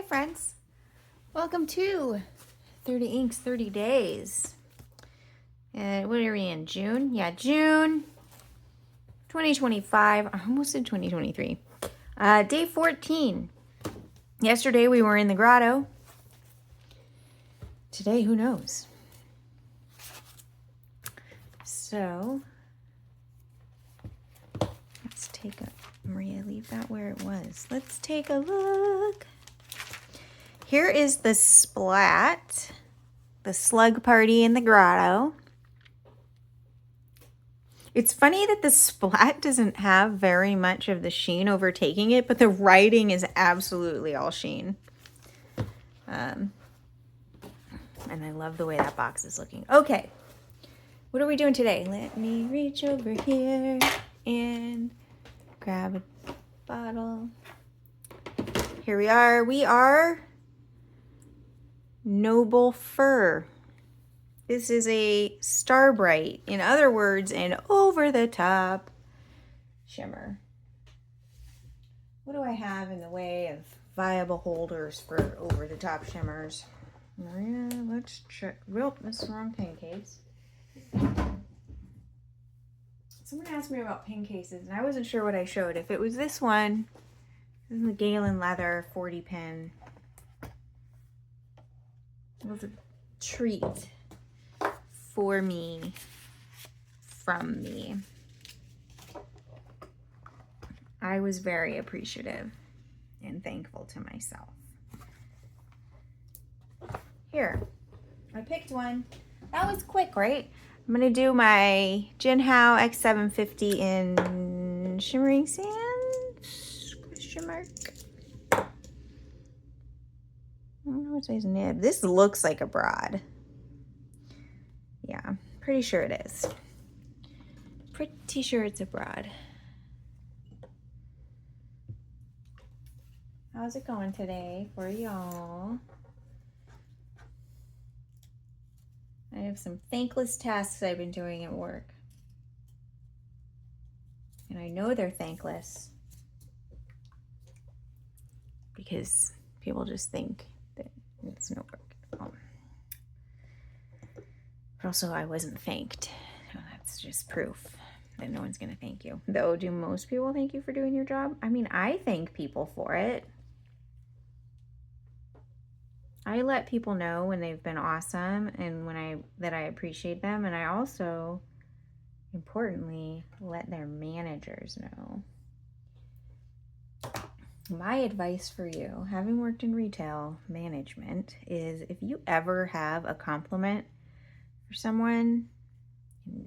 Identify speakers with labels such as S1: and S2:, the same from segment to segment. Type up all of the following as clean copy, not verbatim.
S1: friends. Welcome to 30 Inks, 30 Days. And what are we in, June? Yeah, June 2025. I almost said 2023. Day 14. Yesterday we were in the grotto. Today, who knows? So, let's take a... Maria, leave that where it was. Let's take a look. Here is the splat, the slug party in the grotto. It's funny that the splat doesn't have very much of the sheen overtaking it, but the writing is absolutely all sheen. And I love the way that box is looking. Okay, what are we doing today? Let me reach over here and grab a bottle. Here we are. We are Noble Fir. This is a Star Bright. In other words, an over-the-top shimmer. What do I have in the way of viable holders for over-the-top shimmers? Maria, let's check. Well, that's the wrong pen case. Someone asked me about pen cases, and I wasn't sure what I showed. If it was this one, this is the Galen Leather 40 pen. It was a treat for me, from me. I was very appreciative and thankful to myself. Here, I picked one. That was quick, right? I'm gonna do my Jinhao X750 in Shimmering Sands, question mark. I don't know what size nib. This looks like a broad. Yeah, pretty sure it is. Pretty sure it's a broad. How's it going today for y'all? I have some thankless tasks I've been doing at work. And I know they're thankless because people just think that it's no work. But also, I wasn't thanked. So that's just proof that no one's going to thank you. Though, do most people thank you for doing your job? I mean, I thank people for it. I let people know when they've been awesome and that I appreciate them. And I also, importantly, let their managers know. My advice for you, having worked in retail management, is if you ever have a compliment for someone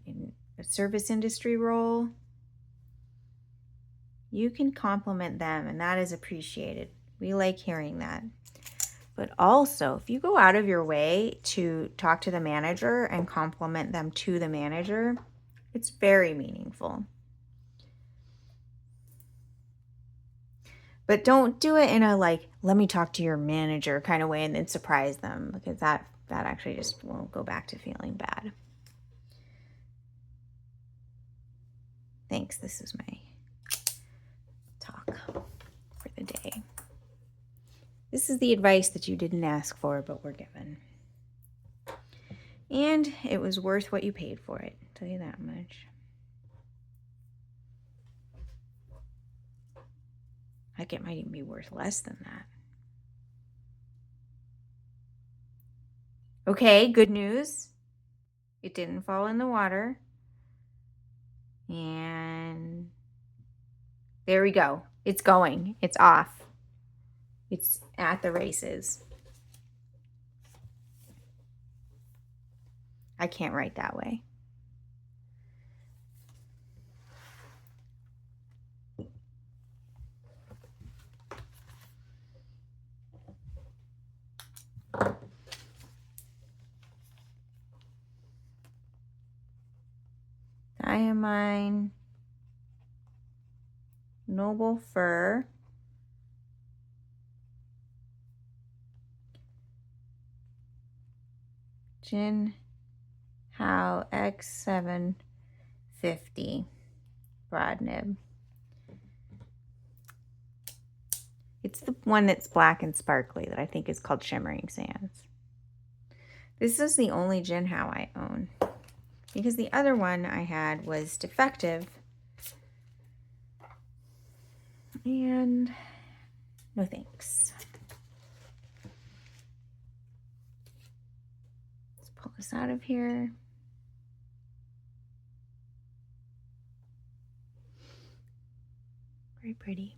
S1: in a service industry role, you can compliment them, and that is appreciated. We like hearing that. But also, if you go out of your way to talk to the manager and compliment them to the manager, it's very meaningful. But don't do it in a like, let me talk to your manager kind of way and then surprise them, because that actually just won't go back to feeling bad. Thanks. This is my talk for the day. This is the advice that you didn't ask for, but were given. And it was worth what you paid for it, I'll tell you that much. Heck, it might even be worth less than that. Okay, good news. It didn't fall in the water. And there we go. It's going. It's off. It's at the races. I can't write that way. Diamine Noble Fir. Jinhao X750 broad nib. It's the one that's black and sparkly that I think is called Shimmering Sands. This is the only Jinhao I own because the other one I had was defective and no thanks. Let's pull this out of here. Very pretty.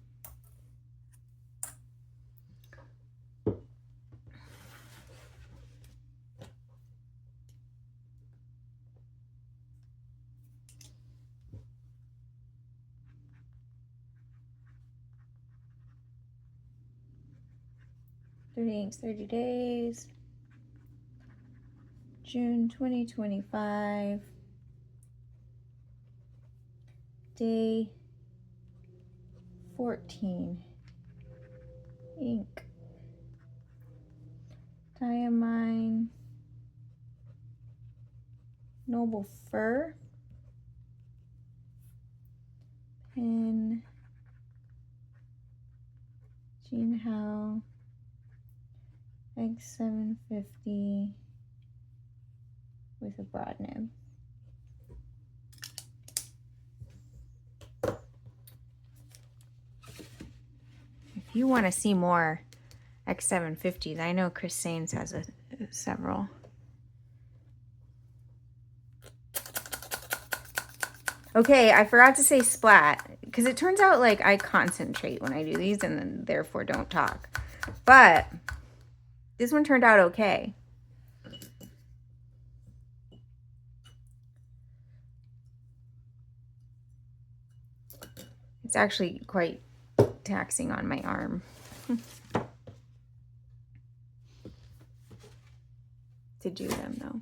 S1: Inks 30 days. June 2025. Day 14. Ink. Diamine Noble Fir. Pen. Jinhao. X750 with a broad nib. If you want to see more X750s, I know Chris Sains has several. Okay, I forgot to say splat, because it turns out like I concentrate when I do these and then therefore don't talk. But this one turned out okay. It's actually quite taxing on my arm. To do them though.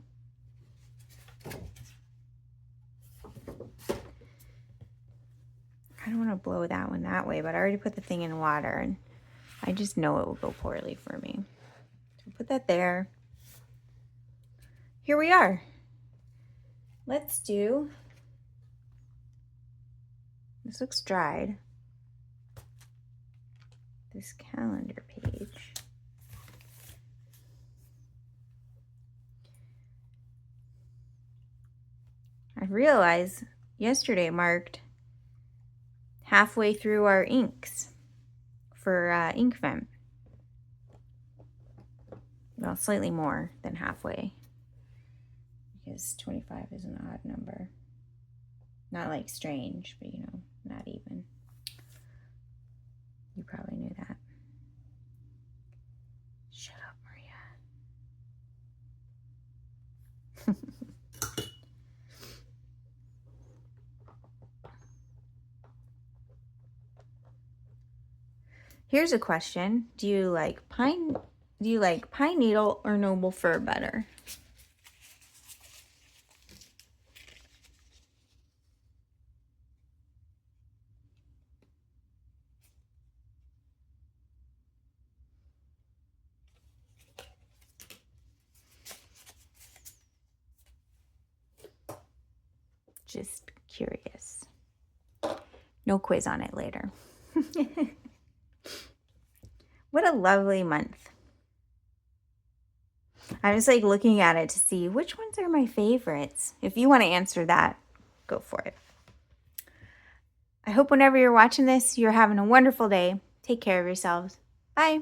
S1: I don't want to blow that one that way, but I already put the thing in water and I just know it will go poorly for me. So put that there. Here we are. Let's do, this looks dried, this calendar page. I realized yesterday marked halfway through our inks for Ink Vent. Well, slightly more than halfway, because 25 is an odd number. Not like strange, but you know, not even. You probably knew that. Shut up, Maria. Here's a question. Do you like pine needle or noble fir better? Just curious. No quiz on it later. What a lovely month. I was like looking at it to see which ones are my favorites. If you want to answer that, go for it. I hope whenever you're watching this, you're having a wonderful day. Take care of yourselves. Bye.